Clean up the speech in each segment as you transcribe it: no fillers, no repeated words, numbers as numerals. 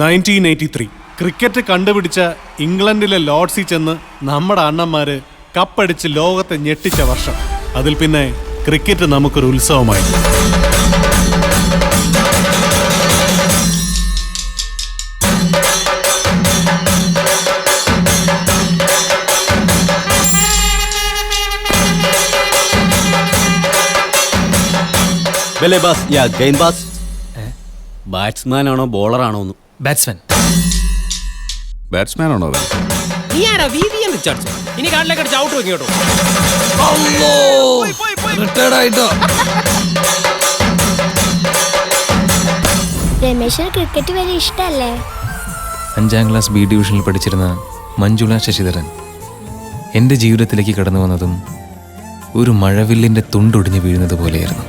1983 cricket കണ്ടുപിടിച്ച ഇംഗ്ലണ്ടിലെ ലോർഡ്സിൽ ചെന്ന് നമ്മുടെ അണ്ണന്മാര് കപ്പടിച്ച് ലോകത്തെ ഞെട്ടിച്ച വർഷം. അതിൽ പിന്നെ ക്രിക്കറ്റ് നമുക്കൊരു ഉത്സവമായി. ബാറ്റ്സ്മാൻ ആണോ ബോളറാണോ? ബാറ്റ്സ്മാൻ ആണോ? ഇനി കാട്ടിലേക്ക് അടിച്ച് ഔട്ട് വെക്കും കേട്ടോ. രമേശിന് ക്രിക്കറ്റ് വലിയ ഇഷ്ടല്ലേ? 5ാം ക്ലാസ് ബി ഡിവിഷനിൽ പഠിച്ചിരുന്ന മഞ്ജുള ശശിധരൻ എൻ്റെ ജീവിതത്തിലേക്ക് കടന്നു വന്നതും ഒരു മഴവില്ലിൻ്റെ തുണ്ടൊടിഞ്ഞു വീഴുന്നത് പോലെയായിരുന്നു.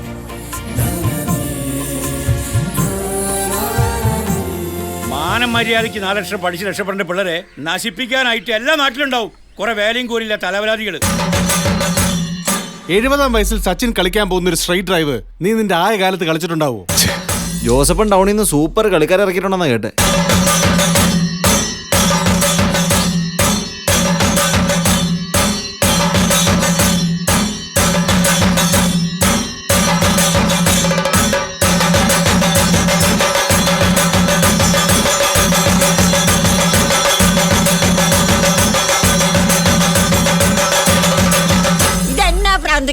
മര്യാദയ്ക്ക് 4 ലക്ഷം പഠിച്ച് രക്ഷപ്പെടേണ്ട പിള്ളേരെ നശിപ്പിക്കാനായിട്ട് എല്ലാ നാട്ടിലുണ്ടാവും കുറെ വേലയും കോരില്ല തലവരാതികൾ. 70-ാം വയസ്സിൽ സച്ചിൻ കളിക്കാൻ പോകുന്ന ഒരു സ്ട്രൈറ്റ് ഡ്രൈവ് നീ നിന്റെ ആയ കാലത്ത് കളിച്ചിട്ടുണ്ടാവോ? ജോസഫൻ ടൗണിൽ നിന്ന് സൂപ്പർ കളിക്കാരെ ഇറക്കിയിട്ടുണ്ടെന്നാ കേട്ടെ.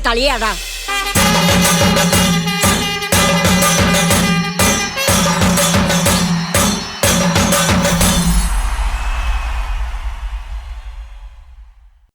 കളിയാടാ.